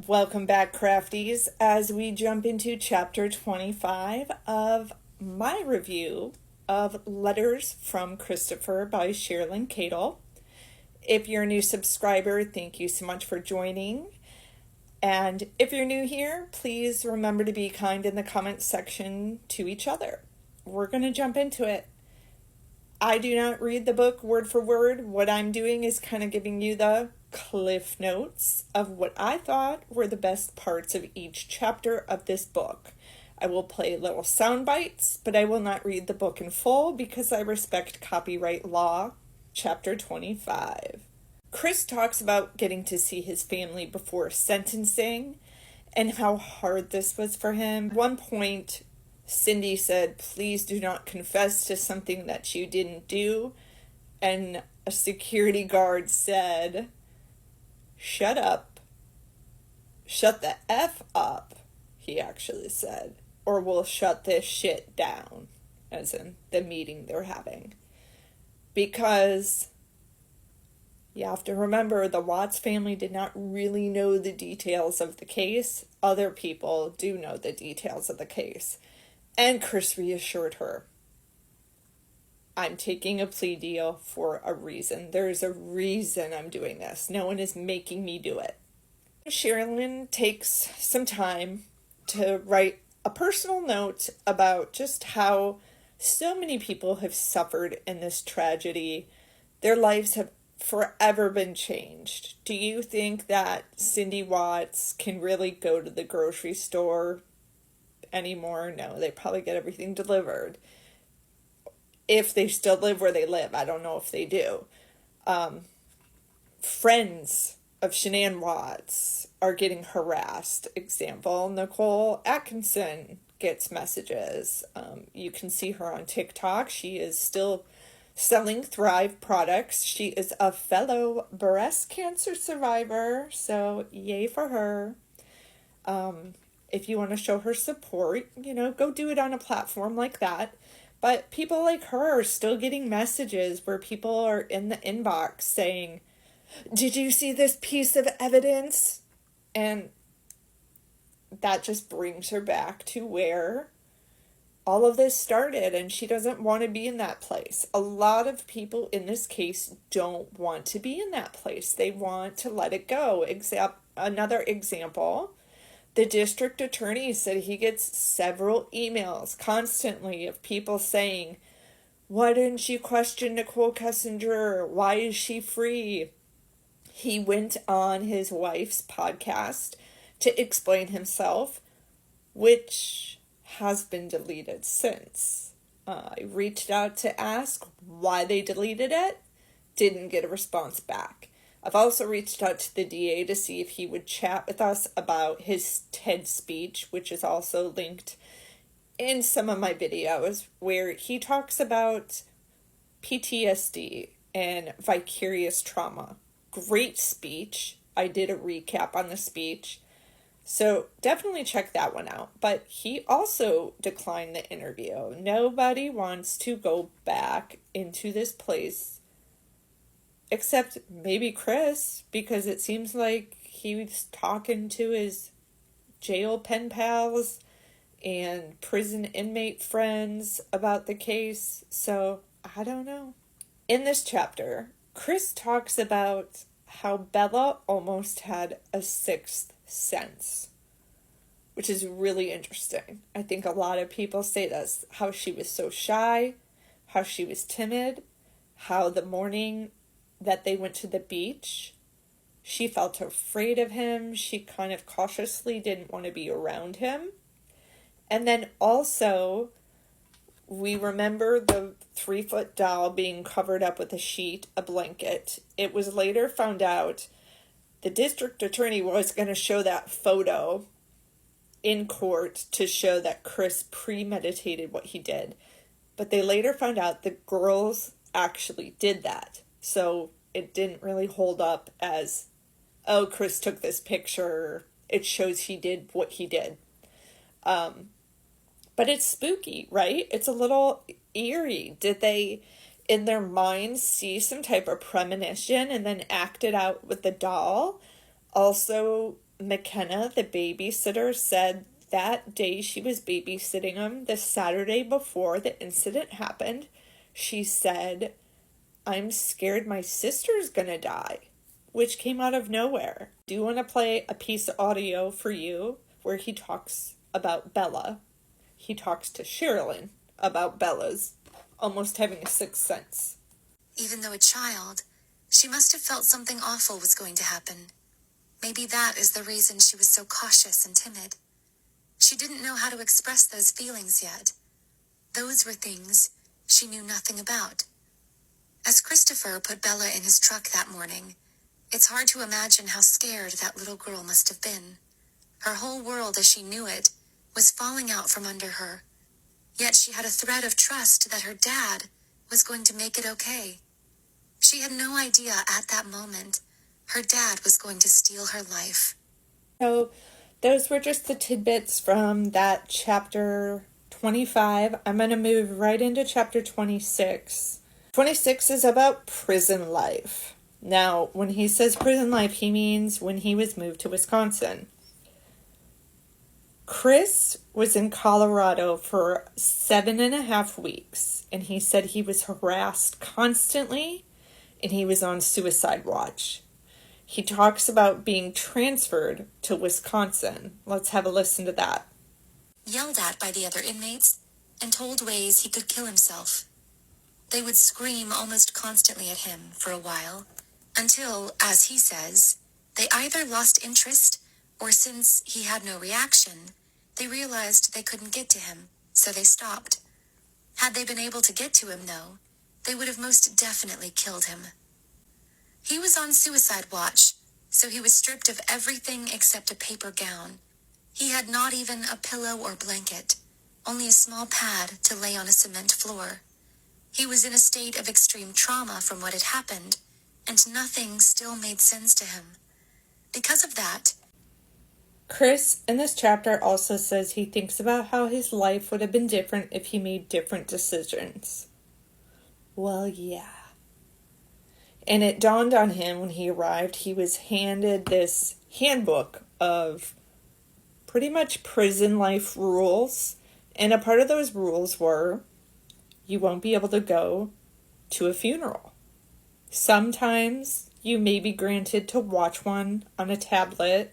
Welcome back, crafties, as we jump into chapter 25 of my review of Letters from Christopher by Cherlyn Cadle. If you're a new subscriber, thank you so much for joining. And if you're new here, please remember to be kind in the comments section to each other. We're going to jump into it. I do not read the book word for word. What I'm doing is kind of giving you the cliff notes of what I thought were the best parts of each chapter of this book. I will play little sound bites, but I will not read the book in full because I respect copyright law. Chapter 25. Chris talks about getting to see his family before sentencing and how hard this was for him. At one point, Cindy said, "Please do not confess to something that you didn't do." And a security guard said, "Shut up. Shut the F up," he actually said. "Or we'll shut this shit down," as in the meeting they're having. Because you have to remember, the Watts family did not really know the details of the case. Other people do know the details of the case. And Chris reassured her, "I'm taking a plea deal for a reason. There's a reason I'm doing this. No one is making me do it." Cherlyn takes some time to write a personal note about just how so many people have suffered in this tragedy. Their lives have forever been changed. Do you think that Cindy Watts can really go to the grocery store anymore? No, they probably get everything delivered. If they still live where they live, I don't know if they do. Friends of Shanann Watts are getting harassed. Example, Nicole Atkinson gets messages. You can see her on TikTok. She is still selling Thrive products. She is a fellow breast cancer survivor, so yay for her. If you want to show her support, go do it on a platform like that. But people like her are still getting messages where people are in the inbox saying, "Did you see this piece of evidence?" And that just brings her back to where all of this started, and she doesn't want to be in that place. A lot of people in this case don't want to be in that place. They want to let it go. Another example, the district attorney said he gets several emails constantly of people saying, "Why didn't you question Nicole Kessinger? Why is she free?" He went on his wife's podcast to explain himself, which has been deleted since. I reached out to ask why they deleted it, didn't get a response back. I've also reached out to the DA to see if he would chat with us about his TED speech, which is also linked in some of my videos, where he talks about PTSD and vicarious trauma. Great speech. I did a recap on the speech, so definitely check that one out. But he also declined the interview. Nobody wants to go back into this place except maybe Chris, because it seems like he was talking to his jail pen pals and prison inmate friends about the case. So I don't know. In this chapter, Chris talks about how Bella almost had a sixth sense, which is really interesting. I think a lot of people say this, how she was so shy, how she was timid, how the morning that they went to the beach, she felt afraid of him. She kind of cautiously didn't want to be around him. And then also, we remember the 3-foot doll being covered up with a sheet, a blanket. It was later found out the district attorney was going to show that photo in court to show that Chris premeditated what he did. But they later found out the girls actually did that. So it didn't really hold up as, oh, Chris took this picture. It shows he did what he did. But it's spooky, right? It's a little eerie. Did they, in their minds, see some type of premonition and then act it out with the doll? Also, McKenna, the babysitter, said that day she was babysitting him, the Saturday before the incident happened, she said, "I'm scared my sister's gonna die," which came out of nowhere. Do you want to play a piece of audio for you where he talks about Bella? He talks to Cherlyn about Bella's almost having a sixth sense. Even though a child, she must have felt something awful was going to happen. Maybe that is the reason she was so cautious and timid. She didn't know how to express those feelings yet. Those were things she knew nothing about. As Christopher put Bella in his truck that morning, it's hard to imagine how scared that little girl must have been. Her whole world as she knew it was falling out from under her. Yet she had a thread of trust that her dad was going to make it okay. She had no idea at that moment her dad was going to steal her life. So those were just the tidbits from that chapter 25. I'm going to move right into chapter 26. 26 is about prison life. Now, when he says prison life, he means when he was moved to Wisconsin. Chris was in Colorado for 7.5 weeks, and he said he was harassed constantly, and he was on suicide watch. He talks about being transferred to Wisconsin. Let's have a listen to that. Yelled at by the other inmates and told ways he could kill himself. They would scream almost constantly at him for a while, until, as he says, they either lost interest or, since he had no reaction, they realized they couldn't get to him, so they stopped. Had they been able to get to him, though, they would have most definitely killed him. He was on suicide watch, so he was stripped of everything except a paper gown. He had not even a pillow or blanket, only a small pad to lay on a cement floor. He was in a state of extreme trauma from what had happened, and nothing still made sense to him. Because of that, Chris, in this chapter, also says he thinks about how his life would have been different if he made different decisions. Well, yeah. And it dawned on him when he arrived, he was handed this handbook of pretty much prison life rules. And a part of those rules were, you won't be able to go to a funeral. Sometimes you may be granted to watch one on a tablet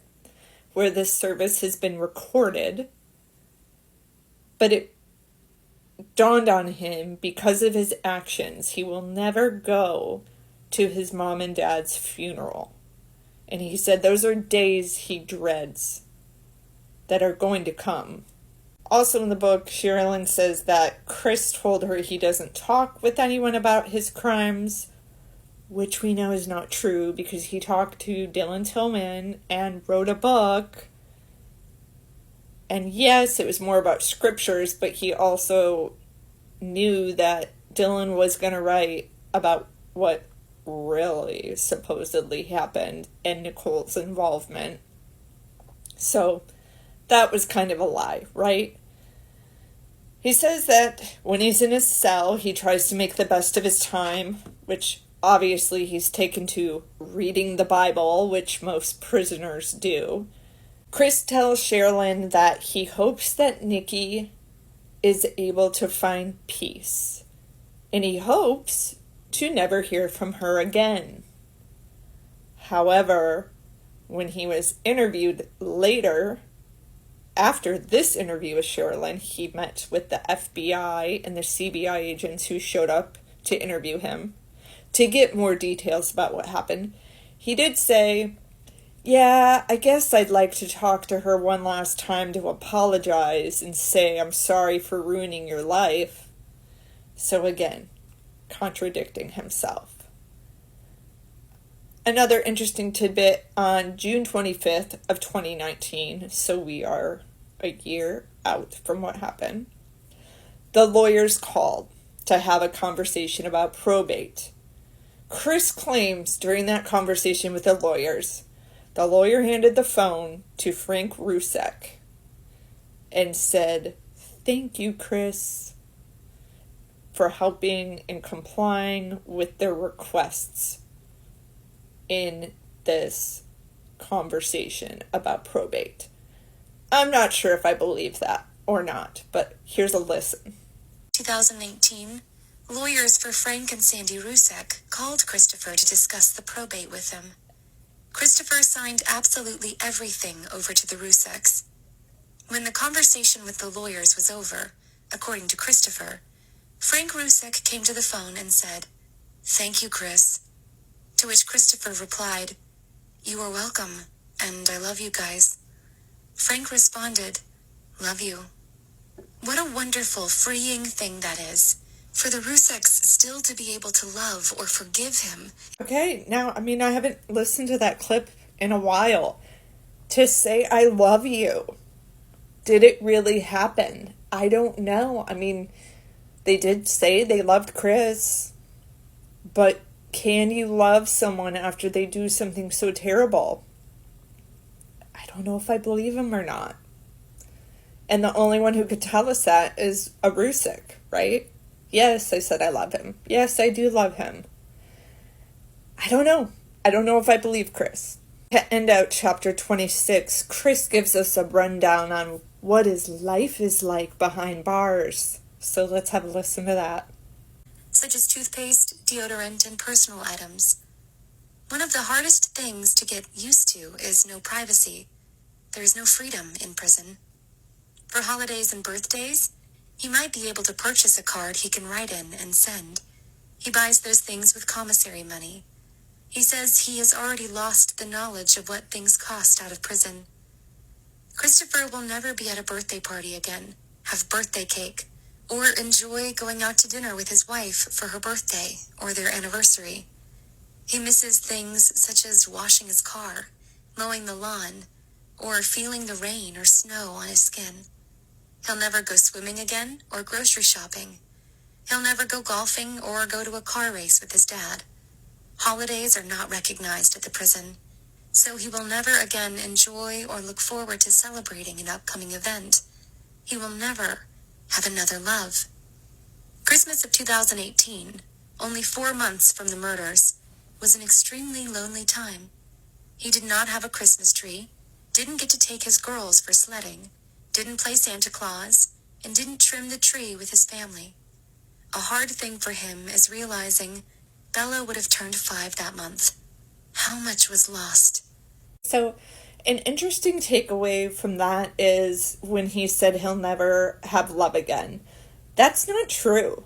where this service has been recorded. But it dawned on him, because of his actions, he will never go to his mom and dad's funeral. And he said those are days he dreads that are going to come. Also in the book, Cherlyn says that Chris told her he doesn't talk with anyone about his crimes, which we know is not true because he talked to Dylan Tillman and wrote a book. And yes, it was more about scriptures, but he also knew that Dylan was going to write about what really supposedly happened and Nicole's involvement. So that was kind of a lie, right? He says that when he's in his cell, he tries to make the best of his time, which obviously he's taken to reading the Bible, which most prisoners do. Chris tells Cherlyn that he hopes that Nikki is able to find peace, and he hopes to never hear from her again. However, when he was interviewed later, after this interview with Cherlyn, he met with the FBI and the CBI agents who showed up to interview him to get more details about what happened. He did say, "Yeah, I guess I'd like to talk to her one last time to apologize and say I'm sorry for ruining your life." So again, contradicting himself. Another interesting tidbit, on June 25th of 2019, so we are a year out from what happened, the lawyers called to have a conversation about probate. Chris claims during that conversation with the lawyer handed the phone to Frank Rusek and said, "Thank you, Chris, for helping and complying with their requests in this conversation about probate. I'm not sure if I believe that or not, but here's a listen. 2018, lawyers for Frank and Sandy Rusek called Christopher to discuss the probate with him. Christopher signed absolutely everything over to the Ruseks. When the conversation with the lawyers was over, according to Christopher, Frank Rusek came to the phone and said, "Thank you, Chris." To which Christopher replied, "You are welcome, and I love you guys." Frank responded, "Love you." What a wonderful, freeing thing that is, for the Ruseks still to be able to love or forgive him. Okay, now, I haven't listened to that clip in a while. To say I love you, did it really happen? I don't know. They did say they loved Chris, but can you love someone after they do something so terrible? I don't know if I believe him or not. And the only one who could tell us that is a Rusek, right? Yes, I said I love him. Yes, I do love him. I don't know. I don't know if I believe Chris. To end out chapter 26, Chris gives us a rundown on what his life is like behind bars. So let's have a listen to that. Such as toothpaste, deodorant, and personal items. One of the hardest things to get used to is no privacy. There is no freedom in prison. For holidays and birthdays, he might be able to purchase a card he can write in and send. He buys those things with commissary money. He says he has already lost the knowledge of what things cost out of prison. Christopher will never be at a birthday party again, have birthday cake, or enjoy going out to dinner with his wife for her birthday or their anniversary. He misses things such as washing his car, mowing the lawn, or feeling the rain or snow on his skin. He'll never go swimming again or grocery shopping. He'll never go golfing or go to a car race with his dad. Holidays are not recognized at the prison, so he will never again enjoy or look forward to celebrating an upcoming event. He will never have another love. Christmas of 2018, only 4 months from the murders, was an extremely lonely time. He did not have a Christmas tree, didn't get to take his girls for sledding, didn't play Santa Claus, and didn't trim the tree with his family. A hard thing for him is realizing Bella would have turned 5 that month. How much was lost? So, an interesting takeaway from that is when he said he'll never have love again. That's not true.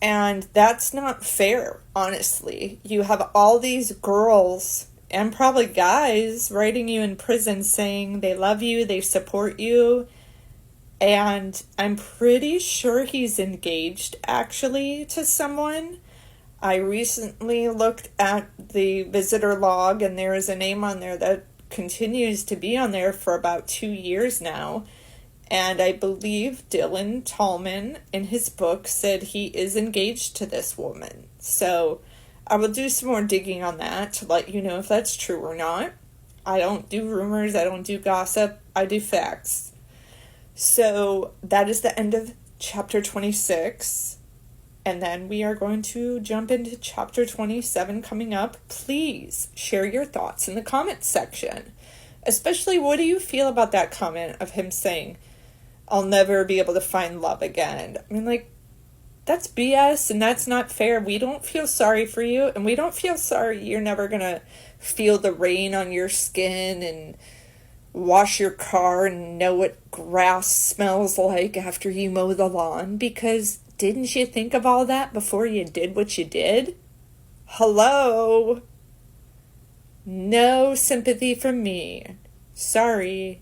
And that's not fair, honestly. You have all these girls and probably guys writing you in prison saying they love you, they support you. And I'm pretty sure he's engaged, actually, to someone. I recently looked at the visitor log, and there is a name on there that continues to be on there for about 2 years now. And I believe Dylan Tallman, in his book, said he is engaged to this woman. So I will do some more digging on that to let you know if that's true or not. I don't do rumors, I don't do gossip, I do facts. So that is the end of chapter 26. And then we are going to jump into chapter 27 coming up. Please share your thoughts in the comments section. Especially, what do you feel about that comment of him saying, I'll never be able to find love again? That's BS and that's not fair. We don't feel sorry for you, and we don't feel sorry you're never going to feel the rain on your skin and wash your car and know what grass smells like after you mow the lawn, because didn't you think of all that before you did what you did? Hello? No sympathy from me. Sorry.